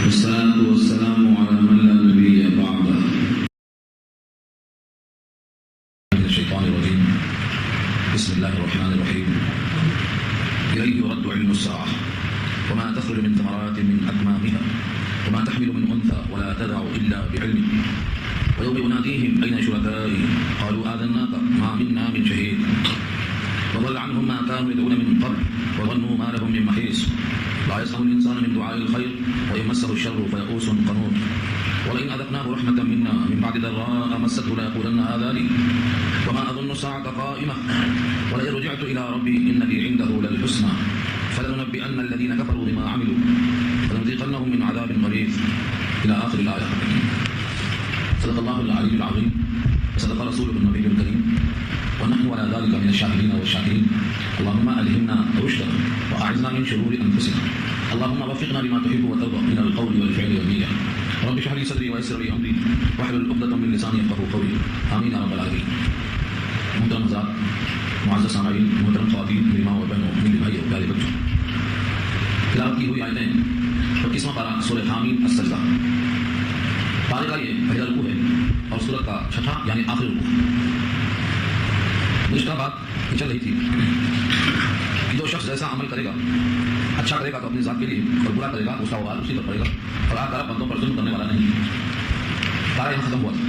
والصلاة والسلام على من لا نبي بعده. من الشيطان الرجيم. بسم الله الرحمن الرحيم. إليه يرد علم الساعة وما تخرج من ثمرات من أكمامها وما تحمل من أنثى ولا تدع إلا بعلمه ويوم يناديهم أين شركائي قالوا آذناك ما منا من شهيد وضل عنهم ما كانوا يدعون من قبل وظنوا ما لهم من محيص لا يسأم الإنسان من دعاء الخير وإن مسه الشر فيئوس قنوط ولئن أذقناه رحمة منا من بعد ضراء مسته ليقولن هذا لي وما أظن الساعة قائمة ولئن رجعت إلى ربي إن لي عنده للحسنى فلننبئن الذين كفروا بما عملوا فلنذيقنهم من عذاب غليظ إلى آخر الآية. صدق الله العلي العظيم وصدق رسوله النبي الكريم ونحن على ذلك من الشاهدين والشاكرين. اللهم ألهمنا رشدنا وأعذنا من شرور أنفسنا. اللهم وفقنا لما تحب وترضى من القول والفعل والنية. رب اشرح لي صدري ويسر لي أمري واحلل عقدة من لساني يفقهوا قولي. آمين يا رب العالمين. محترم حضرات، معزز سامعین، محترم خواتین، میری ماں اور بہنوں، میرے بھائی اور پیارے بچوں، تلاوت کی ہوئی آیتیں 25واں پارہ سورہ حامیم السجدہ. پارے کا یہ پہلا رکوع ہے اور سورت کا چھٹا یعنی آخری رکوع. گزشتہ بات یہ چل رہی تھی کہ جو شخص جیسا عمل کرے گا، اچھا کرے گا تو اپنی ذات کے لیے اور برا کرے گا اس کا وبال اسی پر پڑے گا. اور آپ تعالیٰ بندوں پر ظلم کرنے والا نہیں. پارہ یہاں ختم ہوا تھا.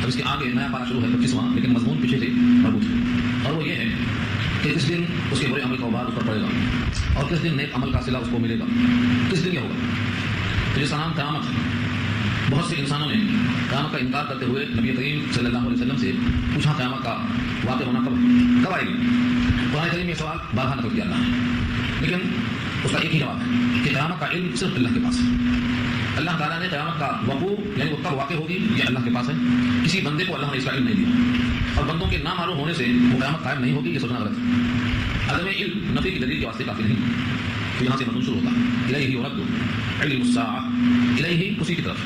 اب اس کے آگے نیا پارہ شروع ہے 25واں، لیکن مضمون پیچھے سے مربوط ہے اور وہ یہ ہے کہ کس دن اس کے برے عمل کا وبال اس پر پڑے گا اور کس دن نیک عمل کا صلہ اس کو ملے گا. کس دن یہ ہوگا؟ تو جس کا نام قیامت ہے. بہت سے انسانوں نے قیامت کا انکار کرتے ہوئے نبی کریم صلی اللہ علیہ وسلم سے پوچھا قیامت کا واقع ہونا کب آئے گی. قرآن کریم یہ سوال بارہا نقل کیا اللہ ہے، لیکن اس کا ایک ہی جواب ہے کہ قیامت کا علم صرف اللہ کے پاس ہے. اللہ تعالیٰ نے قیامت کا وقوع یعنی وہ کب واقع ہوگی یہ اللہ کے پاس ہے. کسی بندے کو اللہ نے اس کا علم نہیں دیا اور بندوں کے نامعلوم ہونے سے وہ قیامت قائم نہیں ہوگی، یہ سوچنا غلط ہے. عدم علم نفی کی دلیل کے واسطے کافی نہیں. تو یہاں سے مضمون شروع ہوتا ہے الیہ یرد علم الساعہ. الیہ اسی کی طرف،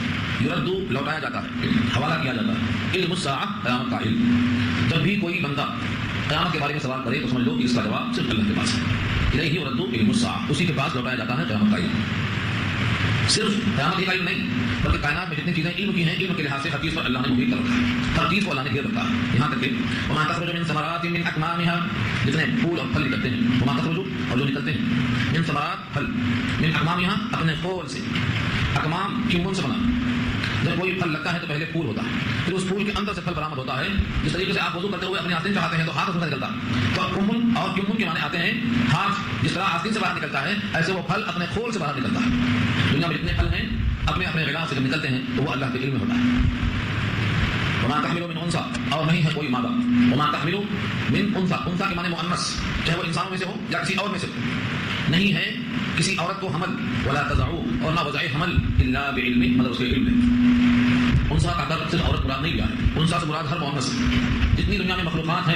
یرد لوٹایا جاتا ہے، حوالہ کیا جاتا ہے. علم الساعہ قیامت کا علم. جب بھی کوئی بندہ قیامت کے بارے میں سوال کرے تو سمجھ لو کہ اس کا جواب صرف اللہ کے پاس ہے. الیہ یرد علم الساعہ، اسی کے پاس لوٹایا جاتا ہے قیامت کا علم. صرف قیامت کا علم نہیں بلکہ کائنات میں جتنی چیزیں علم کی ہیں، علم کے لحاظ سے ہر چیز پر اللہ نے محیط کر رکھا ہے. ہر چیز کو اللہ نے گھیر رکھا ہے. یہاں تک کہ وما تخرج من ثمرات من اکمامها، جتنے پھول اور پھل نکلتے ہیں، وما تخرج اور جو نکلتے ہیں، من ثمرات پھل، من اکمامها اپنے پھول سے. اکمام کیمون سے بنا. جب کوئی پھل لگتا ہے تو پہلے پھول ہوتا ہے، پھر اس پھول کے اندر سے پھل برآمد ہوتا ہے. جس طریقے سے آپ وضو کرتے ہوئے اپنے آستین چڑھاتے ہیں تو ہاتھ سے نکلتا ہے. تو کمون اور کیمون کے معنی آتے ہیں ہاتھ. جس طرح آستین سے باہر نکلتا ہے ایسے وہ پھل اپنے کھول سے باہر نکلتا ہے. دنیا میں جتنے پھل ہیں اپنے اپنے غذا سے جب نکلتے ہیں تو وہ اللہ کے علم میں ہوتا ہے. وما تحمل من انثى، اور نہیں ہے کوئی مادہ. وما تحمل من انثى، انثى کے معنی مؤنث، چاہے وہ انسانوں میں سے ہو یا کسی اور میں سے ہو. نہیں ہے کسی عورت کو حمل، ولا تضع، اور نہ وضع حمل الا بعلم، مگر اس کے علم میں. انثى کا درد صرف عورت مراد نہیں لیا ہے. انثى سے مراد ہر مؤنث. جتنی دنیا میں مخلوقات ہیں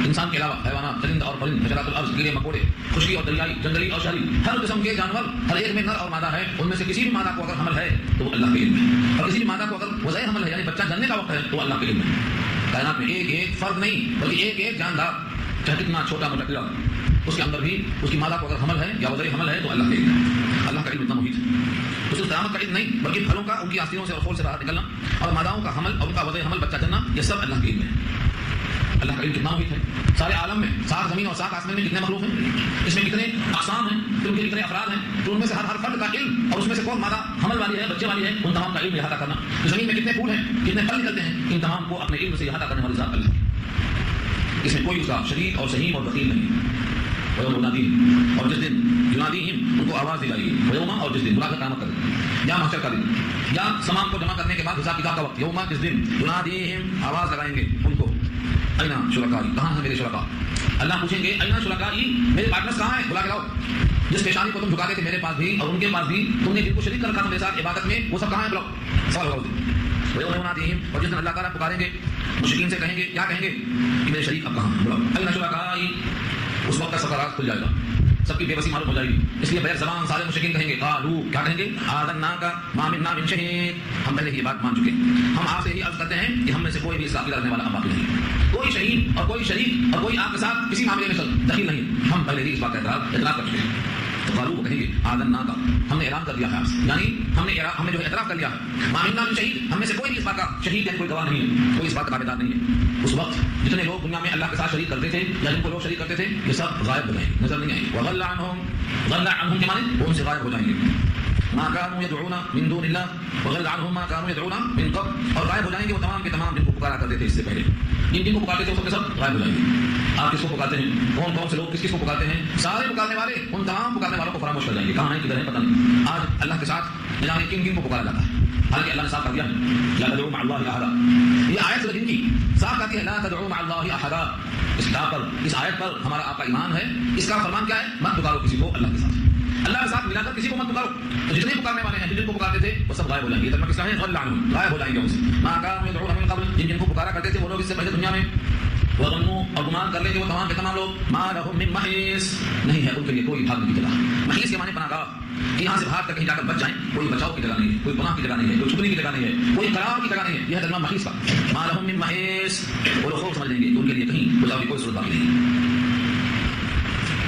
انسان کے علاوہ، حیوانات، چرند اور پرند، حشرات الارض، کیڑے مکوڑے، خشکی اور دریائی، جنگلی اور شہری، ہر قسم کے جانور، ہر ایک میں نر اور مادہ ہے. ان میں سے کسی بھی مادہ کو اگر حمل ہے تو وہ اللہ کے علم ہے، اور کسی بھی مادہ کو اگر وضع حمل ہے یعنی بچہ جننے کا وقت ہے تو وہ اللہ کے علم ہے. کائنات میں ایک ایک فرد نہیں بلکہ ایک ایک جاندار، چاہے کتنا چھوٹا موٹا کیڑا، اس کے اندر بھی اس کی مادہ کو اگر حمل ہے یا وضع حمل ہے تو اللہ کے علم ہے. اللہ کا علم اتنا محیط ہے. تو صرف قیامت کا علم نہیں بلکہ پھلوں کا ان کی آستینوں سے اور کھول سے باہر نکلنا اور ماداؤں کا حمل اور ان کا وضع حمل بچہ جننا، یہ سب اللہ کے علم ہے. اللہ کا علم کتنا محیط ہے. سارے عالم میں، سات زمین اور سات آسمان میں کتنے مخلوق ہیں، اس میں کتنے اقسام ہیں، پھر ان کے کتنے افراد ہیں، تو ان میں سے ہر فرد کا علم اور اس میں سے کون مادہ حمل والی ہے، بچے والی ہے، ان تمام کا علم احاطہ کرنا. زمین میں کتنے پھول ہیں، کتنے پھل نکلتے ہیں، ان تمام کو اپنے علم سے احاطہ کرنے والی ذات اللہ ہے. اس میں کوئی اس کا شریک اور سہیم اور وکیل نہیں. اور جس دن ینادیہم، ان کو آواز دلائی گی. یوما، اور جس دن بلا کر قیامت کرے، یا محشر کا دن، یا تمام کو جمع کرنے کے بعد حساب کتاب کا وقت. یوما، جس دن ینادیہم، آواز لگائیں گے ان کو. اینا شرکائی، کہاں ہیں میرے شرکا. اللہ پوچھیں گے اینا شرکائی، میرے پارٹنرز کہاں ہیں، بلا کے لاؤ. جس پیشانی کو تم جھکاتے تھے میرے پاس بھی اور ان کے پاس بھی، تم نے جن کو شریک کر رکھا تھا میرے ساتھ عبادت میں، وہ سب کہاں ہیں، بلاؤ. سوال ہوگا اس دن. اور جس دن اللہ تعالیٰ پکاریں گے، مشرکین سے کہیں گے، کیا کہیں گے کہ میرے شریک اب کہاں، بلاؤ. اینا شرکائی. اس وقت کا سفرات کھل جائے گا، سب کی بے بسی معلوم ہو جائے گی. اس لیے بغیر زبان سارے مشرکین کہیں گے قالوا، کیا کہیں گے، آذناک ما منا من شہید، ہم پہلے یہ بات مان چکے، ہم آپ سے ہی عرض کرتے ہیں کہ ہم میں سے کوئی بھی اس کا عقیدہ رکھنے والا اب باقی نہیں. کوئی شہید اور کوئی شریک اور کوئی آپ کے ساتھ کسی معاملے میں دخیل نہیں، ہم پہلے ہی اس بات کا اعتراف کر چکے ہیں. تو قالوا وہ کہیں گے آذناک، ہم نے اعلان کر دیا ہے، یعنی ہم نے جو ہے اعتراف کر لیا ہے، ما منا من شہید، ہم میں سے کوئی بھی اس بات کا شہید ہے، کوئی گواہ نہیں ہے، کوئی اس بات کا دعویدار نہیں ہے۔ اس وقت جتنے لوگ دنیا میں اللہ کے ساتھ شریک کرتے تھے یا جن کو لوگ شریک کرتے تھے یہ سب غائب ہو جائیں گے، نظر نہیں آئیں گے۔ وغل عنہم کے معنی وہ ان سے غائب ہو جائیں گے۔ ما كانوا يدعون من دون الله وغل عنهم ما كانوا يدعون من قبل، اور غائب ہو جائیں گے وہ تمام کے تمام جن کو پکارا کرتے تھے اس سے پہلے، جن کو پکارتے تھے وہ سب غائب ہو جائیں گے۔ آپ کس کو پکارتے ہیں، کون کون سے لوگ کس کو پکارتے ہیں، سارے پکارنے والے ان تمام پکارنے والوں کو فراموش کر جائیں گے، کہاں ہیں کدھر ہیں پتہ نہیں۔ آج اللہ کے ساتھ جانے کن کو پکارا جاتا ہے، حالانکہ اللہ نے صاف کر دیا لا تدعوا مع الله احدا، یہ آیت سورہ جن کی صاف کہتی ہے لا تدعوا مع الله احدا۔ اس آیت پر ہمارا آپ کا ایمان ہے، اس کا فرمان کیا ہے، مت پکارو کسی کو اللہ کے ساتھ، اللہ کے ساتھ ملا کر کسی کو مت پکارو۔ تو جتنے پکارنے والے ہیں جن کو پکارتے تھے وہ سب غائب ہو جائیں گے، ترجمہ کس کا ہے، غل عنہم، غائب ہو جائیں گے ان سے۔ ما كانوا يدعون من قبل، جن کو پکارا کرتے تھے وہ لوگ اس سے پہلے دنیا میں، وظنوا، اور گمان کر لیں گے وہ تمام کے تمام لوگ، ما لهم من محیص، نہیں ہے ان کے لیے کوئی بھاگنے کی جگہ۔ محیص کے معنی پناہ گاہ، کہ یہاں سے بھاگ کر کہیں جا کر بچ جائیں، کوئی بچاؤ کی جگہ نہیں ہے، کوئی پناہ کی جگہ نہیں ہے، کوئی چھپنے کی جگہ نہیں ہے، کوئی قرار کی جگہ نہیں ہے، یہ ہے ترجمہ محیص کا۔ ما لهم من محیص، وہ لوگ خوف سمجھ لیں گے کہ ان کے لیے کہیں بچاؤ کی کوئی ضرورت باقی نہیں۔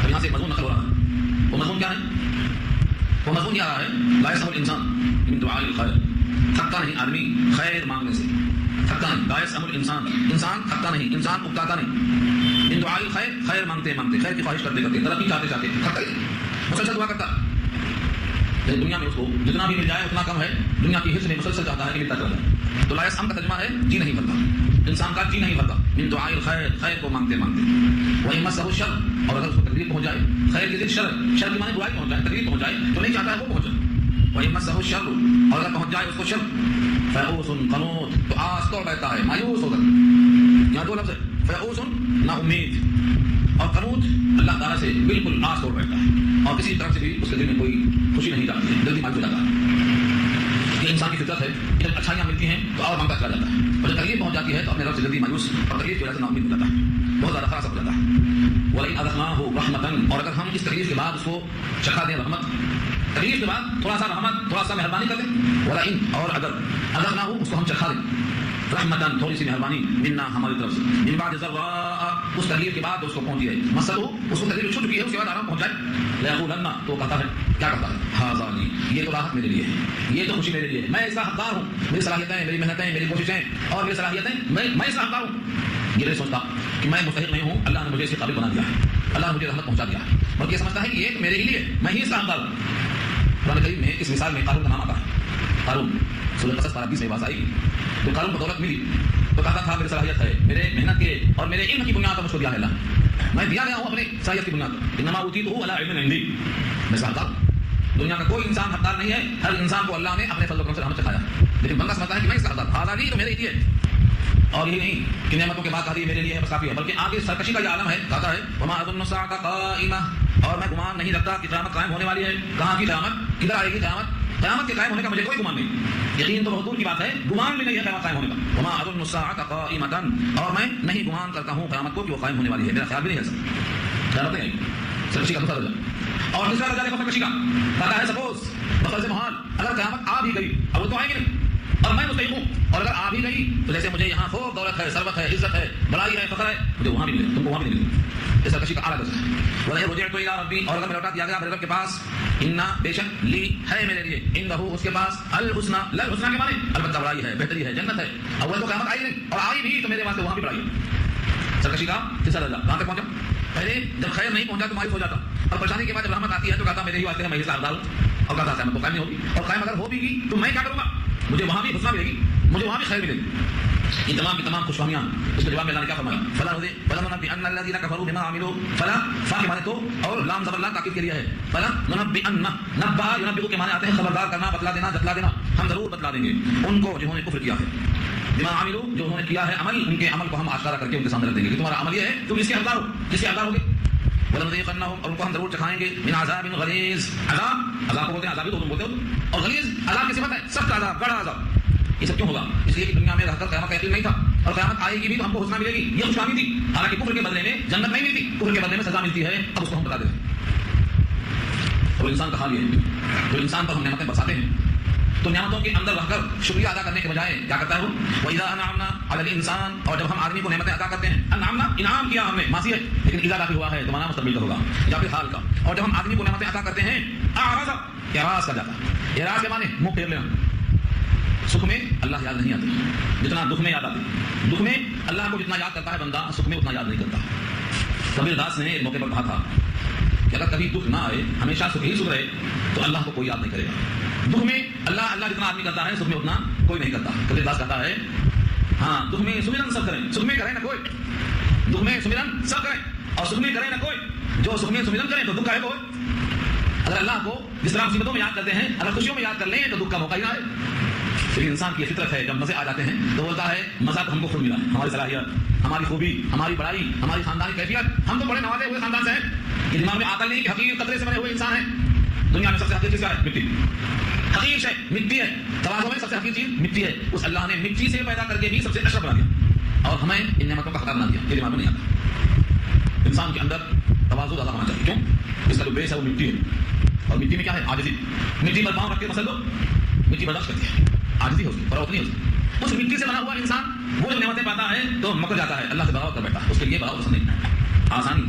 اب یہاں سے مضمون نقل ہو رہا ہے، وہ مضمون کیا ہے، وہ مضمون یہ آ رہا ہے لا يسأم الانسان من دعاء الخير، تھکتا نہیں آدمی خیر مانگنے سے، تھکتا نہیں، لا يسأم الانسان، انسان تھکتا نہیں، انسان اکتاتا نہیں، من دعاء الخير، خیر مانگتے مانگتے، خیر کی خواہش کرتے کرتے، ترقی چاہتے چاہتے تھکتا ہی نہیں، مسلسل دعا کرتا۔ دنیا میں اس کو جتنا بھی مل جائے اتنا کم ہے، دنیا کی حص میں مسلسل چاہتا ہے کہ ملتا چلا جائے۔ تو لا يسأم کا ترجمہ ہے جی نہیں بھرتا، انسان کا جی نہیں بھرتا، من دعاء الخير، خیر کو مانگتے مانگتے۔ وإن مسه الشر، اور اگر اس کو تکلیف پہنچ جائے، خیر کی ضد شر، شر کی معنی برائی پہنچ جائے، تکلیف پہنچ جائے تو نہیں چاہتا ہے وہ پہنچ جائے۔ وإن مسه الشر، اور اگر پہنچ جائے اس کو شر، فیئوس قنوط، تو آس توڑ بیٹھتا ہے، مایوس ہو کر۔ یہاں دو لفظ ہے، فیئوس نا امید، اور قنوط اللہ تعالیٰ سے بالکل آس توڑ بیٹھتا ہے، اور کسی طرف سے بھی اس کے دل میں کوئی خوشی نہیں جاتی ہے، جلدی مایوس ہو جاتا ہے۔ یہ انسان کی فطرت ہے، جب اچھائیاں ملتی ہیں تو اور مانگتا چلا جاتا ہے، اور جب تکلیف پہنچ جاتی ہے تو اپنے رب سے جلدی مایوس اور تکلیف کی وجہ سے نا امید ہو جاتا ہے، بہت زیادہ خراب ہو جاتا ہے۔ وَلَئِنْ أَذَقْنَاهُ رَحْمَةً، اور اگر ہم اس تکلیف کے بعد اس کو چکھا دیں رحمت، تکلیف کے بعد تھوڑا سا رحمت، تھوڑا سا مہربانی کر دیں، وَلَئِنْ، اور اگر أَذَقْنَاهُ، اس کو ہم چکھا دیں رحمتاً، تھوڑی سی مہربانی، منا، ہماری طرف سے، من بعد ضراء، اس تکلیف کے بعد اس کو پہنچی ہے، مسلو، اس کو تکلیف چھوٹ چکی ہے، اس کے بعد آرام پہنچ جائے، لَيَقُولَنَّ، تو کہتا ہے، کیا کہتا ہے، ھذا لی، یہ تو راحت میرے لیے ہے، یہ تو خوشی میرے لیے ہے، میں اس کا حقدار ہوں، میری صلاحیتیں، میری محنتیں، میری کوششیں اور میری صلاحیتیں، میں اس کا حقدار ہوں۔ یہ نہیں سوچتا کہ میں مستحق نہیں ہوں، اللہ نے مجھے اس کے قابل بنا دیا ہے، اللہ نے مجھے رحمت پہنچا دیا ہے، بلکہ یہ سمجھتا ہے کہ یہ میرے ہی لیے، میں ہی اس کا حقدار ہوں۔ قرآن کریم میں اس مثال میں قارون کا نام آتا ہے، قارون، سورۃ قصص پارہ 20 میں بات آئی گی، تو قارون کو دولت ملی تو کہتا تھا میری صلاحیت ہے، میرے محنت کے اور میرے علم کی بنیاد پر مجھ کو دیا ہے اللہ، میں دیا گیا ہوں اپنی صلاحیت کی بنیاد پر، انما اوتیتہ علی علم عندی، میں اس کا حقدار ہوں۔ دنیا کا کوئی انسان حقدار نہیں ہے، ہر انسان کو اللہ نے اپنے فضل و کرم سے رحمت چکھایا، لیکن بندہ سمجھتا ہے کہ میں اس کا حقدار، ھذا لی، تو میرے لیے ہے۔ اور یہ نہیں کہ نعمتوں کے بعد کہا میرے لیے ہے بس کافی ہے، بلکہ آگے سرکشی کا یہ عالم ہے، کہتا ہے وما اظن الساعۃ قائمہ، اور میں گمان نہیں رکھتا کہ قیامت قائم ہونے والی ہے۔ کہاں کی قیامت، کدھر آئے گی قیامت، قیامت کے قائم ہونے کا مجھے کوئی گمان نہیں، یقین تو بہت دور کی بات ہے، گمان بھی نہیں ہے قیامت قائم ہونے کا۔ وما اظن الساعۃ قائمۃ، اور میں نہیں گمان کرتا ہوں قیامت کو کہ وہ قائم ہونے والی ہے، میرا خیال بھی نہیں ہے سر، قیامت نہیں آئی۔ سرکشی کا دوسرا درجہ، اور تیسرا درجہ دیکھو سرکشی کا، کہتا ہے سپوز بفرض محال اگر قیامت آ بھی گئی، اب وہ تو آئے گی نہیں، اور میں مستحق ہوں، اور اگر آ بھی گئی تو جیسے مجھے یہاں خوب دولت ہے، ثروت ہے، عزت ہے، بڑائی ہے، فخر ہے، مجھے وہاں بھی ملے، تم کو وہاں بھی نہیں ملے، اس سرکشی کا اعلیٰ درجہ ہے۔ وَلَئِن رُجِعْتُ إِلَىٰ رَبِّي، اور اگر میں لوٹا دیا گیا میرے رب کے پاس، اِنَّا، بے شک، لی، ہے میرے لیے، عِندَهُ، اس کے پاس، الحسنى، الحسنى کے معنی البتہ بڑائی ہے، بہتری ہے، جنت ہے، اول تو قیامت آئی نہیں، اور آئی بھی تو میرے واسطے وہاں بھی بڑائی ہے۔ سرکشی کا تیسرا درجہ، کہاں تک پہنچا، پہلے جب خیر نہیں پہنچا تو مایوس ہو جاتا، اور پریشانی کے بعد جب رحمت آتی ہے تو کہتا میرے ہی واسطے ہے، میں ہی حقدار ہوں، اور کہتا قیامت تو قائم نہیں ہوگی، اور قائم اگر ہو بھی گی تو میں کیا کروں گا، مجھے وہاں بھی حسنہ ملے گی، مجھے وہاں بھی خیر ملے گی، یہ تمام کی تمام خوشفہمیاں۔ اس کے جواب میں اللہ نے کیا فرمایا، فَلَنُنَبِّئَنَّ الَّذِينَ كَفَرُوا بِمَا عَمِلُوا، فَلَا، فا کے معنی تو، اور لام زبر لام تاکید کے لیے ہے، فَلَنُنَبِّئَنَّ، نبّأ يُنبِّئُ کے معنی آتے ہیں خبردار کرنا، بتلا دینا، جتلا دینا، ہم ضرور بتلا دیں گے ان کو جنہوں نے کفر کیا ہے، بما عملوا، جو انہوں نے کیا ہے عمل، ان کے عمل کو ہم آشکارا کر کے ان کے سامنے رکھ دیں گے کہ تمہارا عمل یہ ہے، تم اس کے حقدار ہو، جس کے حقدار ہوگے۔ وَلَنُذِيقَنَّهُمْ، اور ان کو ہم ضرور چکھائیں گے، من عذاب غلیظ، عذاب، عذاب کو بولتے ہیں عذابی، تو تم بولتے ہو، اور غلیظ عذاب کی صفت ہے، سخت عذاب، بڑا عذاب۔ یہ سب کیوں ہوگا، اس لیے کہ دنیا میں رہ کر قیامت کا یقین نہیں تھا، اور قیامت آئے گی بھی تو ہم کو حسنہ ملے گی، یہ خوشحالی تھی، حالانکہ کفر کے بدلے میں جنت نہیں ملتی، کفر کے بدلے میں سزا ملتی ہے، اب اس کو ہم بتا دیتے ہیں۔ اور انسان کا حال یہ ہے، جو انسان پر ہم نعمتیں برساتے ہیں، تو نعمتوں کے اندر رہ کر شکریہ ادا کرنے کے بجائے کیا کرتا ہے وہ وَإِذَا أَنْعَمْنَا عَلَى الْإِنسَانِ، اور جب ہم آدمی کو نعمتیں عطا کرتے ہیں، انعمنا انعام کیا ہم نے، ماضی ہے لیکن اذا داخل ہوا ہے تو معنی مستقبل کا ہوگا یا پھر حال کا، اور جب ہم آدمی کو نعمتیں عطا کرتے ہیں اعرض، اعراض کر جاتا ہے، اعراض کے معنی منہ پھیر لینا۔ سکھ میں اللہ یاد نہیں آتا جتنا دکھ میں یاد آتی، دکھ میں اللہ کو جتنا یاد کرتا ہے بندہ، سکھ میں اتنا یاد نہیں کرتا۔ کبیر داس نے ایک موقع پر کہا تھا کہ اگر کبھی دکھ نہ آئے، ہمیشہ سکھ ہی سکھ رہے تو اللہ کو کوئی یاد نہیں کرے گا۔ دکھ میں اللہ اللہ جتنا آدمی کرتا ہے، سکھ میں اتنا کوئی نہیں کرتا۔ کبیر داس کہتا ہے ہاں دکھ میں سمرن سب کریں، سکھ میں کرے نہ کوئی، دکھ میں سمرن سب کریں اور سکھ میں کرے نہ کوئی، جو سکھ میں سمرن کریں تو دکھ کرے کوئی۔ اگر اللہ کو جس طرح مصیبتوں میں یاد کرتے ہیں، اگر خوشیوں میں یاد کر لیں تو دکھ کا موقع ہی نہ آئے۔ لیکن انسان کی فطرت ہے، جب مزے آ جاتے ہیں تو بولتا ہے مزہ تو ہم کو خود ملا ہے، ہماری صلاحیت، ہماری خوبی، ہماری بڑائی، ہماری خاندانی کیفیت، ہم تو بڑے نوازے ہوئے خاندان سے ہیں۔ یہ دماغ میں عقل نہیں کہ حقیر قطرے سے بنے ہوئے انسان ہیں۔ دنیا میں سب سے حقیر چیز کیا ہے؟ مٹی، حقیر ہے مٹی ہے۔ توازن میں سب سے حقیر چیز مٹی ہے۔ اس اللہ نے مٹی سے پیدا کر کے بھی سب سے اشرف بنا دیا اور ہمیں ان نعمتوں کا خطا بنا دیا۔ یہ دماغ میں نہیں آتا۔ انسان کے اندر توازن زیادہ ہونا چاہیے، کیوں؟ اس کا جو بیس ہے وہ مٹی ہے، اور مٹی میں کیا ہے؟ عاجزی۔ مٹی پر پاؤں رکھ کے مسل دو، مٹی برداشت کرتی ہے، عاجزی ہوتی ہے، فروخت نہیں ہوتی۔ اس مٹی سے بنا ہوا انسان وہ جو نعمتیں پاتا ہے تو مکر جاتا ہے، اللہ سے بغاوت کر بیٹھتا ہے، اس کے لیے بغاوت پسند نہیں۔ آسانی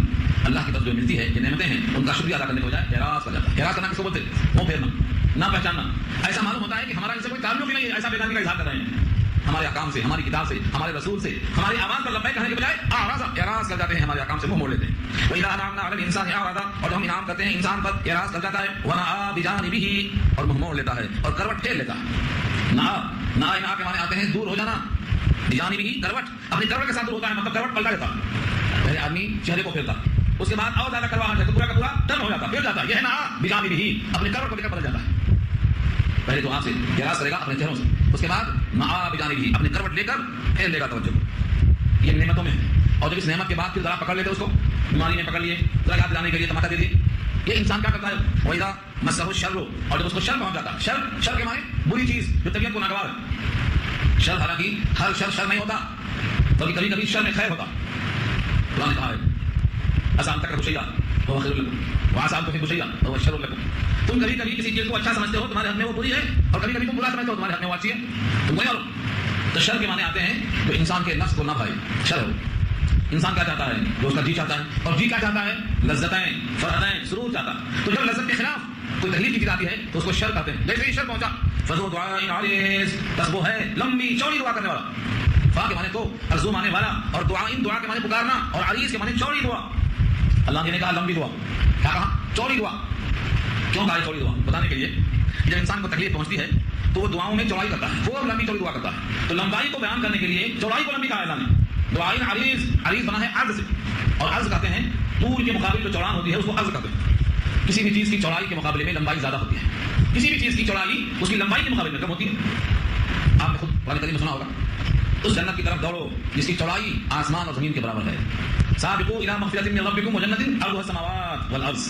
اللہ کی طرف جو ملتی ہے، یہ نعمتیں ہیں، ان کا شکریہ ادا کرنے کے بجائے اعراض کر جاتا ہے۔ اعراض کرنا کس کو بولتے ہیں؟ منہ پھیرنا، نہ پہچاننا۔ ایسا معلوم ہوتا ہے کہ ہمارا ان سے کوئی تعلق ہی نہیں ہے، ایسا بیگانگی کا اظہار کر رہے ہیں۔ ہمارے احکام سے، ہماری کتاب سے، ہمارے رسول سے، ہماری آواز پر لبیک کہنے کے بجائے اعراض کر جاتے ہیں، ہمارے احکام سے منہ موڑ لیتے ہیں۔ وَإِذَا أَنْعَمْنَا عَلَى الْإِنسَانِ أَعْرَضَ، اور جب ہم انعام کرتے ہیں انسان پر اعراض کر جاتا ہے۔ وَنَأَىٰ بِجَانِبِهِ، اور منہ موڑ لیتا ہے اور کروٹ پھیر لیتا ہے۔ نہ کے معنی آتے ہیں دور ہو جانا، بجانبه کروٹ، اپنی کروٹ کے ساتھ دور ہوتا ہے، مطلب کروٹ پلٹا لیتا۔ پہلے آدمی چہرے کو پھیرتا، اس کے بعد اور زیادہ کرواہٹ ہے تو پورا کا پورا ٹرن ہو جاتا، پھر جاتا۔ یہ ہے نا بجانبه، اپنے کروٹ کو لے کر بدل جاتا ہے۔ پہلے تو آپ سے اعراض کرے گا اپنے چہروں سے، اس کے بعد نعا بجانبه، اپنے کروٹ لے کر پھیر لے گا توجہ۔ یہ نعمتوں میں ہے، اور جب اس نعمت کے بعد پھر ذرا پکڑ لیتے اس کو، بیماری میں پکڑ لیے، ذرا یاد دلانے کے لیے تماچا دے دیے، یہ انسان کیا کرتا ہے؟ وَإِذَا مَسَّهُ الشَّرُّ، اور جب اس کو شر پہنچ جاتا ہے، شر کے معنی بری چیز جو طبیعت کو ناگوار ہے۔ شر حالانکہ ہر شر نہیں ہوتا، بلکہ کبھی کبھی شر میں خیر ہوتا۔ قرآن نے کہا ہے عسیٰ أن تکرہوا شیئا وہو خیر لکم وعسیٰ أن تحبوا شیئا وہو شر لکم۔ تم کبھی کبھی کسی چیز کو اچھا سمجھتے ہو، تمہارے حق میں وہ بری ہے، اور کبھی کبھی تم برا سمجھتے ہو، تمہارے حق میں وہ اچھی ہے، تم وہی کرو۔ تو شر کے معنی آتے ہیں جو انسان کے نفس کو نہ بھائے، شر ہو۔ انسان کیا چاہتا ہے؟ جو اس کا جی چاہتا ہے، اور جی کیا چاہتا ہے؟ لذتیں، فرحتیں، سرور چاہتا ہے۔ تو جب لذت کے خلاف کوئی تکلیف کی چیز آتی ہے تو اس کو شر کہتے ہیں۔ جیسے ہی شر پہنچا فذو دعاء عریض، بس وہ ہے لمبی چوڑی دعا کرنے والا۔ فا کے معنی تو ارزو مانے والا، اور دعا کے معنی پکارنا، اور عریض کے معنی چوڑی دعا۔ اللہ نے کہا لمبی دعا، کیا کہا؟ چوڑی دعا۔ کیوں کہا چوڑی دعا؟ بتانے کے لیے جب انسان کو تکلیف پہنچتی ہے تو وہ دعاؤں میں چوڑائی کرتا ہے، وہ لمبی چوڑی دعا کرتا ہے۔ تو لمبائی کو بیان کرنے کے لیے چوڑائی کو لمبی کہا ہے اللہ نے۔ دعائیں عریض بنا ہے عرض سے، اور عرض کہتے ہیں طول کے مقابل جو چوڑان ہوتی ہے اس کو عرض کہتے ہیں۔ کسی بھی چیز کی چوڑائی کے مقابلے میں لمبائی زیادہ ہوتی ہے، کسی بھی چیز کی چوڑائی اس کی لمبائی کے مقابلے میں کم ہوتی ہے۔ آپ نے خود قرآن کریم میں سنا ہوگا، اس جنت کی طرف دوڑو جس کی چوڑائی آسمان اور زمین کے برابر ہے۔ سابقوا الی مغفرۃ من ربکم وجنۃ عرضها السماوات والارض،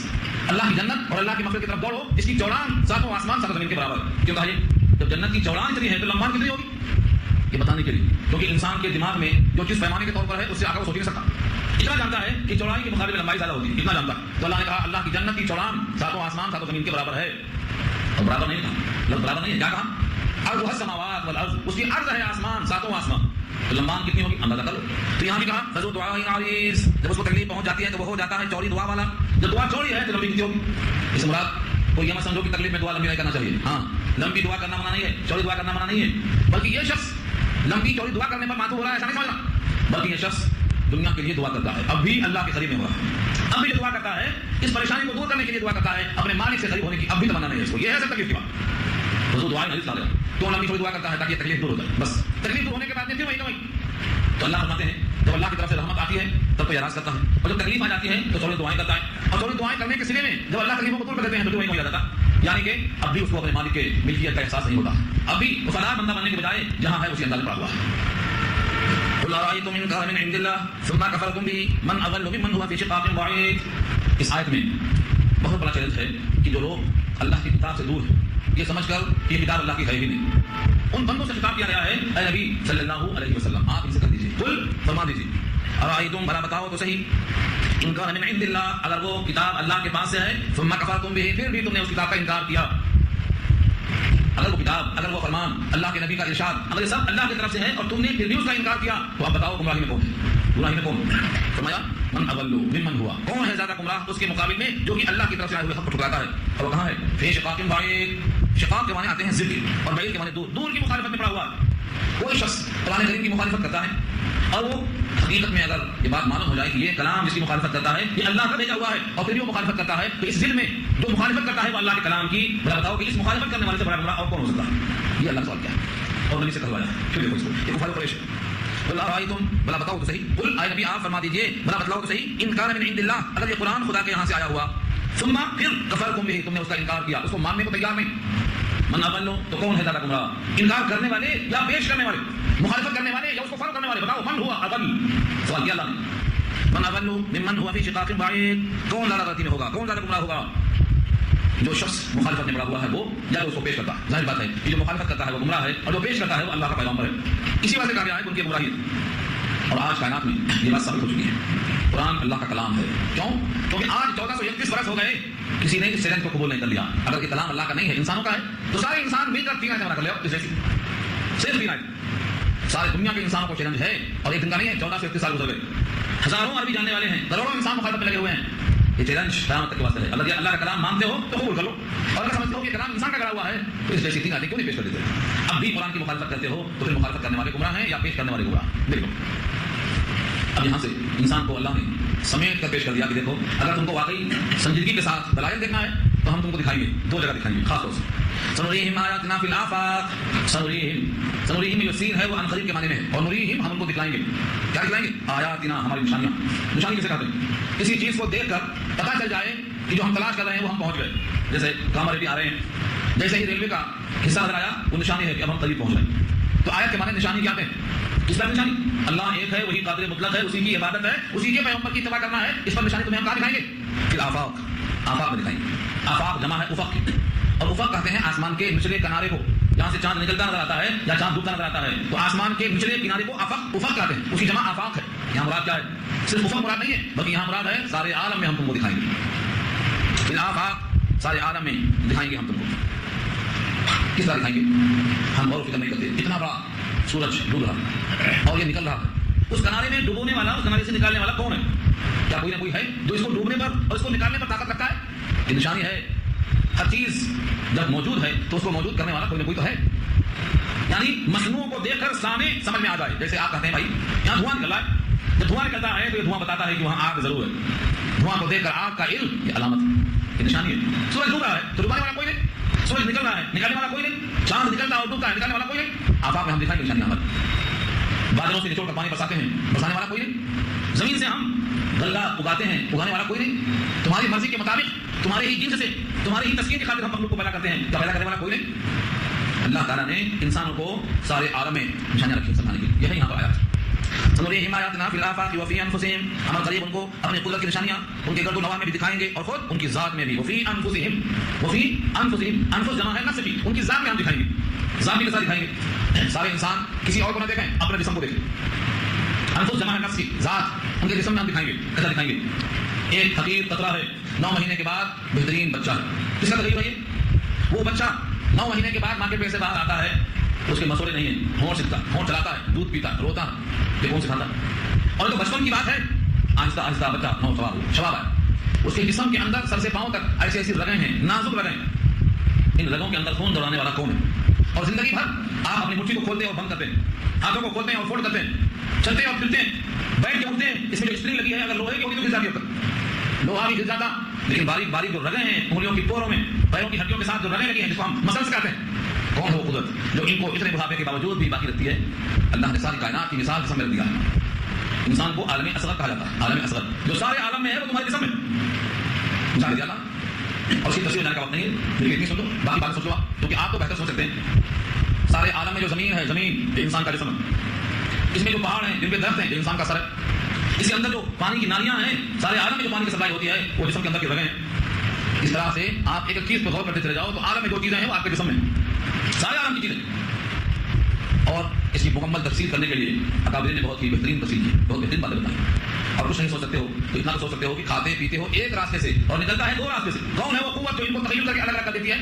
اللہ کی جنت اور اللہ کی مغفرت کی طرف دوڑو جس کی چوڑان ساتوں آسمان ساتوں زمین کے برابر ہے۔ کیوں کہا یہ؟ جب جنت کی چوڑان اتنی ہے تو لمبائی کتنی ہوگی؟ یہ بتانے کے لیے، کیونکہ انسان کے دماغ میں جو چیز پیمانے کے طور پر ہے اس سے آگے وہ سوچ نہیں سکتا۔ اتنا جانتا ہے کہ چوڑائی کے مقابلے میں لمبائی زیادہ ہوتی ہے، اتنا جانتا ہے۔ تو اللہ نے کہا اللہ کی جنت کی چوڑان ساتوں آسمان ساتوں زمین کے برابر ہے، اور برابر نہیں کہا، لفظ برابر نہیں ہے، کیا کہا؟ عرضها السماوات والارض، اس کی عرض ہے آسمان ساتوں آسمان، تو لمبان کتنی ہوگی اندازہ کرو۔ تو یہاں بھی کہا فذو دعاء عریض، جب اس کو تکلیف پہنچ جاتی ہے تو وہ ہو جاتا ہے چوڑی دعا والا۔ جب دعا چوڑی ہے تو لمبی کتنی ہوگی؟ اس مراد کوئی یہ مت سمجھو کہ تکلیف میں دعا لمبی نہیں کرنا چاہیے، ہاں لمبی دعا کرنا منع نہیں ہے، چوڑی دعا کرنا منع نہیں ہے، بلکہ یہ شخص لمبی چوڑی دعا کرنے پر معطوف ہو رہا ہے ایسا نہیں سمجھنا، بلکہ یہ شخص دنیا کے لیے دعا کرتا ہے، اب بھی اللہ کے قریب میں ہوا ہے، اب بھی جو دعا کرتا ہے اس پریشانی کو دور کرنے کے لیے دعا کرتا ہے، اپنے مالک سے قریب ہونے کی اب بھی تمنا نہیں ہے اس کو، یہ ہے سب تکلیف کی بات۔ وضو دعائیں نہیں لا رہا تو لمبی چوڑی دعا کرتا ہے تاکہ تکلیف دور ہو جائے، بس تکلیف دور ہونے کے بعد میں پھر وہی کمائی۔ تو اللہ فرماتے ہیں جب اللہ کی طرف سے رحمت آتی ہے تب تو اعراض کرتا ہے، اور جب تکلیف آ جاتی ہے تو چوڑی دعائیں کرتا ہے، اور چوڑی دعائیں کرنے کے سلے میں جب اللہ تکلیفوں کو دور کر دیتے ہیں تو وہی کمائی جاتا ہے، یعنی کہ اب بھی اس کو اپنے مالک کے ملکیت کا احساس نہیں ہوتا، اب بھی وفادار بندہ بننے کے بجائے جہاں ہے اسی انداز میں پڑا ہوا ہے۔ قل ارأيتم إن كان من عند الله ثم كفرتم به من أضل ممن هو في شقاق بعيد۔ اس آیت میں بہت بڑا چیلنج ہے کہ جو لوگ اللہ کی کتاب سے دور ہیں یہ سمجھ کر کہ یہ کتاب اللہ کی ہے ہی نہیں، ان بندوں سے خطاب کیا گیا ہے اے نبی صلی اللہ علیہ وسلم، آپ ان سے کر دیجیے، قل فرما دیجیے ارأيتم بھلا بتاؤ تو صحیح ان كان من عند الله، اگر وہ کتاب اللہ کے پاس سے ہے ثم كفرتم به، پھر بھی تم نے اس کتاب کا انکار کیا، اگر وہ کتاب، اگر وہ فرمان، اللہ کے نبی کا ارشاد، اگر یہ سب اللہ کی طرف سے ہے اور تم نے پھر بھی اس کا انکار کیا، تو آپ بتاؤ گمراہی میں کون ہے؟ گمراہی میں کون؟ فرمایا من اضل ممن ہوا، کون ہے زیادہ گمراہ اس کے مقابل میں جو کہ اللہ کی طرف سے آئے ہوئے حق کو ٹھکراتا ہے. اور وہ کہاں ہے؟ فی شقاق بعید. شقاق کے معنی آتے ہیں ضد اور بعید کے معنی دور. دور کی مخالفت میں پڑا ہوا ہے. کوئی شخص قرآن کریم کی مخالفت کرتا ہے اور وہ حقیقت میں اگر یہ بات معلوم ہو جائے کہ یہ کلام جس کی مخالفت کرتا ہے یہ اللہ کا بھیجا ہوا ہے اور پھر بھی وہ مخالفت کرتا ہے، تو اس دل میں جو مخالفت کرتا ہے وہ اللہ کے کلام کی، بھلا بتاؤ کہ اس مخالفت کرنے والے سے بڑا گمراہ اور کون ہو سکتا ہے؟ یہ اللہ سوال کیا ہے اور نبی سے کہوایا. پھر دیکھو اس کو، یہ کفار قریش ہے. بلا بتاؤ تو صحیح، قل اے نبی آپ فرما دیجئے، بلا بتلاؤ تو صحیح، ان کان من عند اللہ، اگر یہ قرآن خدا کے یہاں سے آیا ہوا، ثم پھر کفرتم به، تم نے اس کا انکار کیا، اس کو ماننے کو تیار نہیں. من اضل، تو کون ہے زیادہ گمراہ؟ انکار کرنے والے یا پیش کرنے والے؟ مخالفت کرنے والے یا اس کو فالو کرنے والے؟ بتاؤ من ہوا اضل. سوال کیا اللہ نے. من اضل ممن هو في شقاق بعید، کون زیادہ غلطی میں ہوگا، کون زیادہ گمراہ ہوگا؟ جو شخص مخالفت میں پڑا ہوا ہے وہ یا اس کو پیش کرتا ہے. ظاہر بات ہے کہ جو مخالفت کرتا ہے وہ گمراہ ہے اور جو پیش کرتا ہے وہ اللہ کا پیغمبر ہے. اسی وجہ سے کہا گیا ہے کہ ان کی گمراہی ہے. اور آج کائنات میں یہ بات ثابت ہو چکی ہے، قرآن اللہ کا کلام ہے. کیوں؟ کیونکہ آج 1431 برس ہو گئے کسی نے اس چیلنج کو قبول نہیں کر لیا. اگر یہ کلام اللہ کا نہیں ہے، انسانوں کا ہے، تو سارے انسان مل کر 3 آیتیں بنا کر لے آؤ. صرف 3 آیتیں. سارے دنیا کے انسانوں کو چیلنج ہے اور ایک دن کا نہیں ہے. 1431 سال گزر گئے، ہزاروں عربی جاننے والے ہیں، کروڑوں انسان مخالفت میں لگے ہوئے ہیں. یہ چیلنج قیامت تک کے واسطے ہے. اگر یہ اللہ کا کلام مانتے ہو تو قبول کر لو، اور اگر سمجھتے ہو کہ کلام انسان کا گڑا ہوا ہے تو اس جیسی 3 آیتیں کیوں نہیں پیش کر دیتے؟ اب بھی قرآن کی مخالفت کرتے ہو تو پھر مخالفت کرنے والے گمراہ ہیں یا پیش کرنے والے گمراہ؟ دیکھو اب یہاں سے انسان کو اللہ نے سمیٹ کر پیش کر دیا کہ دیکھو اگر تم کو واقعی سنجیدگی کے ساتھ دلائل دیکھنا ہے تو ہم تم کو دکھائیں گے. 2 جگہ دکھائیں گے خاص طور سے. سنریہم آیاتنا فی الآفاق. سنریہم جو سین ہے وہ عن قریب کے معنی میں ہے، اور نریہم ہم ان کو دکھائیں گے. کیا دکھائیں گے؟ آیاتنا، ہماری نشانیاں. نشانی کسے کہتے ہیں؟ کسی چیز کو دیکھ کر پتہ چل جائے کہ جو ہم تلاش کر رہے ہیں وہ ہم پہنچ گئے. جیسے کامر بھی آ رہے ہیں، جیسے ہی ریلوے کا حصہ نظر آیا وہ نشانی ہے کہ اب ہم قریب پہنچ رہے ہیں. تو آیت کے معنی نشانی کیا ہے؟ کس پر نشانی؟ اللہ ایک ہے، وہی قادر مطلق ہے، اسی کی عبادت ہے، اسی کے پیغمبر کی اتباع کرنا ہے. اس پر نشانی تمہیں ہم کہاں دکھائیں گے؟ پھر آفاق، آفاق میں دکھائیں گے. آفاق جمع ہے افق کی، اور افق کہتے ہیں آسمان کے نچلے کنارے کو، جہاں سے چاند نکلتا نظر آتا ہے یا چاند ڈوبتا نظر آتا ہے. تو آسمان کے نچلے کنارے کو افق کہتے ہیں، اسی جمع آفاق ہے. یہاں مراد کیا ہے؟ صرف افق مراد نہیں ہے، بلکہ یہاں مراد ہے سارے عالم میں ہم تم کو دکھائیں گے. پھر آفاق، سارے عالم میں دکھائیں گے ہم تم کو. کس طرح دکھائیں گے؟ ہم غور و فکر نہیں کرتے. اتنا بڑا سورج ڈوب رہا اور یہ نکل رہا ہے، اس کنارے میں ڈبونے والا، اس کنارے سے نکالنے والا کون ہے؟ کیا کوئی نہ کوئی ہے جو اس کو ڈوبنے پر اور اس کو نکالنے پر طاقت رکھتا ہے؟ یہ نشانی ہے. ہر چیز جب موجود ہے تو اس کو موجود کرنے والا کوئی نہ کوئی تو ہے. یعنی مصنوع کو دیکھ کر سامنے سمجھ میں آ جائے. جیسے آپ کہتے ہیں بھائی یہاں دھواں نکل رہا ہے، جب دھواں نکلتا ہے تو یہ دھواں بتاتا ہے کہ وہاں آگ ضرور ہے. دھواں کو دیکھ کر آگ کا علم یہ علامت ہے، یہ نشانی ہے. سورج ڈوب رہا ہے تو ڈبانے والا کوئی نہیں، سورج نکل رہا ہے نکالنے والا کوئی نہیں، چاند نکلتا ہے اور ڈوبتا ہے نکالنے والا کوئی نہیں. آفاق میں ہم دکھائیں گے نشانی ہماری. بادلوں سے نچوڑ کر پانی برساتے ہیں، برسانے والا کوئی نہیں. زمین سے ہم غلہ اگاتے ہیں، اگانے والا کوئی نہیں. تمہاری مرضی کے مطابق، تمہارے ہی جنس سے، تمہاری ہی تسکین کی خاطر ہم مخلوق کو پیدا کرتے ہیں، کیا پیدا کرنے والا کوئی نہیں. اللہ تعالیٰ نے انسانوں کو سارے عالم میں نشانیاں رکھی سمجھانے کے لیے. یہی یہاں پر آیا سنریہم آیاتنا فی الآفاق وفی انفسہم، ہم قریب ان کو اپنے قدرت کی نشانیاں ان کے گرد و نواح میں بھی دکھائیں گے اور خود ان کی ذات میں بھی. وفی انفسہم، وفی انفسہم، انفس جمع ہے نفس بھی، ان کی ذات میں ہم دکھائیں گے. ذات بھی کے ساتھ دکھائیں گے. سارے انسان کسی اور کو نہ دیکھیں، اپنے جسم کو دیکھیں. انفس جمع ہے نفس کی، ذات ان کے جسم میں ہم دکھائیں گے. کیسا دکھائیں گے؟ ایک حقیر قطرہ ہے، 9 مہینے کے بعد بہترین بچہ ہے. کس کا تقریر ہے یہ؟ وہ بچہ 9 مہینے کے بعد ماں کے پیٹ سے باہر آتا ہے، اس کے مسوڑے نہیں ہیں، ہونٹ سیکھتا، ہونٹ چلاتا ہے، دودھ پیتا، روتا، دیکھوں سکھاتا. اور تو بچپن کی بات ہے، آہستہ آہستہ بچہ نو شباب ہے. اس کے جسم کے اندر سر سے پاؤں تک ایسی ایسی رگیں ہیں، نازک رگیں. ان رگوں کے اندر خون دوڑانے والا کون ہے؟ اور زندگی بھر آپ اپنی مٹھی کو کھولتے ہیں اور بند کرتے ہیں، ہاتھوں کو کھولتے ہیں اور فولڈ کرتے ہیں، چلتے ہیں اور پھرتے ہیں، بیٹھ کے اٹھتے ہیں. اس میں جو اسپرنگ لگی ہے اگر لوہے کی ہوگی تو گر جاتی ہے، لوہا بھی گر جاتا. لیکن باریک باریک جو رگیں ہیں انگلیوں کی پوروں میں، پیروں کی ہڈیوں کے ساتھ جو رگیں لگی ہیں جس کو ہم مسلس کہتے ہیں، کون ہے وہ قدرت جو ان کو اتنے بڑھاپے کے باوجود بھی باقی رکھتی ہے؟ اللہ نے ساری کائنات کی مثال جسم میں دیا ہے. انسان کو عالم اصغر کہا جاتا ہے. عالم اصغر جو سارے عالم میں ہے وہ تمہارے جسم میں جان دیا اللہ. اور اس کی تفصیل جانے کا وقت نہیں ہے، لیکن اتنی سوچو، باقی باتیں سوچ لو کیونکہ آپ تو بہتر سوچ سکتے ہیں. سارے عالم میں جو زمین ہے، زمین یہ انسان کا جسم ہے. اس میں جو پہاڑ ہیں، جن پہ درخت ہیں، یہ انسان کا سر ہے. اس کے اندر جو پانی کی نالیاں ہیں، سارے عالم میں جو پانی کی سپلائی ہوتی ہے وہ جسم کے اندر کی رگیں ہیں. اس طرح سے آپ ایک چیز پہ غور کرتے چلے جاؤ تو عالم میں جو چیزیں ہیں وہ آپ کے جسم میں، سارے عالم کی چیزیں. اور اس کی مکمل تفصیل کرنے کے لیے اکابرین نے بہت ہی بہترین تفصیل کی، بہت بہترین باتیں بتائیں. اور کچھ نہیں سوچ سکتے ہو تو اتنا تو سوچ سکتے ہو کہ کھاتے پیتے ہو ایک راستے سے اور نکلتا ہے 2 راستے سے. کون ہے وہ قوت جو ان کو تخیل کر کے الگ الگ کر دیتی ہے؟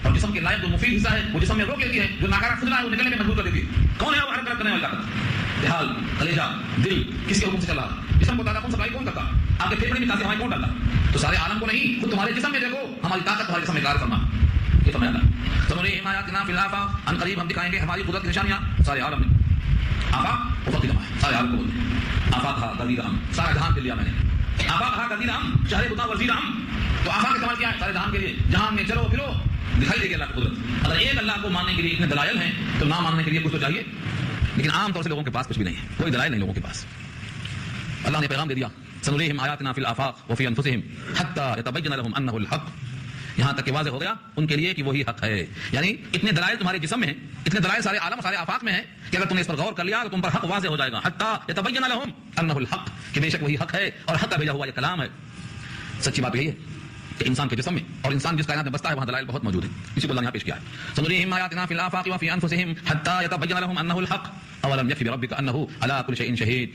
اور جسم کے لائق جو مفید حصہ ہے وہ جسم میں روک لیتی ہے، جو ناکارہ خزنہ ہے وہ نکلنے میں مجبور کر دیتی ہے. کون ہے وہ حرکت کرنے والی طاقت؟ دہال، کلیجہ، دل کس کے حکم سے چل رہا؟ جسم کو تازہ کون سپلائی کون کرتا؟ آپ کے پھیپھڑے میں تازی ہوائیں کون ڈالتا؟ تو سارے عالم کو نہیں، خود تمہارے جسم میں دیکھو ہماری طاقت تمہارے جسم میں کار فرما. یہ فرمایا اللہ سنريهم آياتنا في الآفاق، ان قریب ہم دکھائیں گے ہماری قدرت کی نشانیاں سارے عالم میں. آفاق افق جمع ہے، سارے عالم کو بولتے ہیں. آفاق ہا کردیدہ ہم، سارا جہان کے لیا میں نے. آفاق ہا کردیدہ ہم، شہر بتا ورزیدہ ہم. تو آفاق استعمال کیا ہے سارے جہان کے لیے. جہان میں چلو پھرو دکھائی دے گی اللہ کی قدرت. اگر ایک اللہ کو ماننے کے لیے اتنے دلائل ہیں تو نہ ماننے کے لیے کچھ تو چاہیے. لیکن عام طور سے لوگوں کے پاس کچھ بھی نہیں ہے، کوئی دلائل نہیں لوگوں کے پاس. اللہ نے پیغام دے دیا سنريهم آياتنا في الآفاق وفي أنفسهم حتى يتبين لهم أنه الحق. یہاں تک کہ واضح ہو گیا ان کے لیے کہ وہی حق ہے. یعنی اتنے دلائل تمہارے جسم میں ہیں، اتنے دلائل سارے عالم سارے آفاق میں ہیں کہ اگر تم نے اس پر غور کر لیا تو تم پر حق واضح ہو جائے گا. حتى يتبين لهم أنه الحق، کہ بے شک وہی حق ہے اور حق کا بھیجا ہوا یہ کلام ہے. سچی بات یہی ہے کہ انسان کے جسم میں اور انسان جس کائنات میں بستا ہے وہاں دلائل بہت موجود ہیں. اسی کو اللہ نے یہاں پیش کیا ہے. سنريهم آياتنا في الآفاق وفي أنفسهم حتى يتبين لهم أنه الحق أولم يكفي بربك أنه على كل شيء شهيد.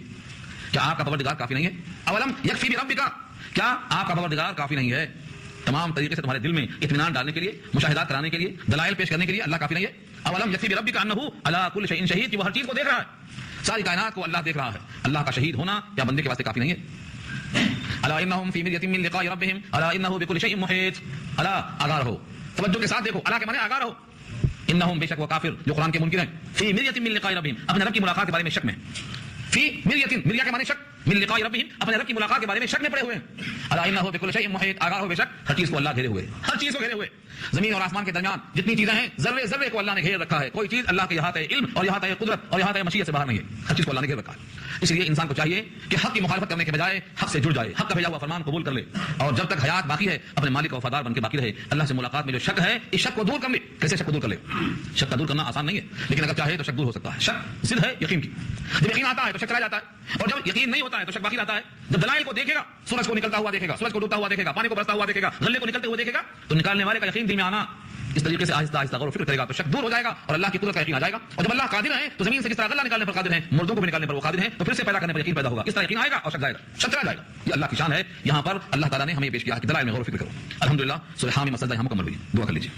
کیا آپ کا پروردگار کافی نہیں ہے؟ اولم یکفی بربک، کیا آپ کا پروردگار کافی نہیں ہے؟ تمام طریقے سے تمہارے دل میں اطمینان ڈالنے کے لیے، مشاہدات کرانے کے لیے، دلائل پیش کرنے کے لیے اللہ کافی نہیں ہے؟ اولم یکفی بربک انہ علی کل شیء شہید، کہ وہ ہر چیز کو دیکھ رہا ہے، ساری کائنات کو اللہ دیکھ رہا ہے. اللہ کا شہید ہونا کیا بندے کے واسطے کافی نہیں ہے؟ الا انہم فی مریۃ من لقاء ربہم الا انہ بکل شیء محیط. الا آگاہ رہو، توجہ کے ساتھ دیکھو. الا کے معنی آگاہ رہو. انہم بے شک وہ کافر جو قرآن کے منکر ہیں، فی مریۃ من لقاء ربہم، اپنے رب کی ملاقات کے بارے میں شک میں. فی مریۃ، مریا کے معنی شک، من لقاء ربہم، اپنے رب کی ملاقات کے بارے میں شک میں پڑے ہوئے ہیں. الا انہ بکل شیء محیط، آگاہ ہو بے شک ہر چیز کو اللہ گھیرے ہوئے، ہر چیز کو گھیرے ہوئے. زمین اور آسمان کے درمیان جتنی چیزیں ہیں ذرے ذرے کو اللہ نے گھیر رکھا ہے. کوئی چیز اللہ کے احاطہ علم اور احاطہ قدرت اور احاطہ مشیت سے باہر نہیں ہے. ہر چیز کو اللہ نے گھیر رکھا ہے. اس لیے انسان کو چاہیے کہ حق کی مخالفت کرنے کے بجائے حق سے جڑ جائے، حق کا بھیجا ہوا فرمان قبول کر لے، اور جب تک حیات باقی ہے اپنے مالک کا وفادار بن کے باقی رہے. اللہ سے ملاقات میں جو شک ہے اس شک کو دور کر لے. کیسے شک کو دور کر لے؟ شک کا دور کرنا آسان نہیں ہے، لیکن اگر چاہے تو شک دور ہو سکتا ہے. شک ضد ہے یقین کی. جب یقین آتا ہے تو شک چلا جاتا ہے، اور جب یقین نہیں ہوتا ہے تو شک باقی رہتا ہے. جب دلائل کو دیکھے گا، سورج کو نکلتا ہوا دیکھے گا، سورج کو ڈوبتا ہوا دیکھے گا، پانی کو برستا ہوا دیکھے گا، غلے کو نکلتے ہوئے دیکھے گا، تو نکالنے والے کا یقین دل میں آنا اس طریقے سے آہستہ آہستہ غور و فکر کرے گا تو شک دور ہو جائے گا اور اللہ کی قدرت کا یقین آ جائے گا. اور جب اللہ قادر ہے تو زمین سے جس طرح غلہ نکالنے پر قادر ہے، مردوں کو بھی نکالنے پر وہ قادر ہیں، تو پھر سے پیدا کرنے پر یقین پیدا ہوگا. اس طرح یقین آئے گا اور شک جائے گا، شک چلا جائے گا. یہ اللہ کی شان ہے. یہاں پر اللہ تعالیٰ نے ہمیں پیش کیا کہ دلائل میں غور و فکر کرو. الحمدللہ سورہ حامیم مسجدہ یہاں مکمل ہوئی. دعا کر لیجیے.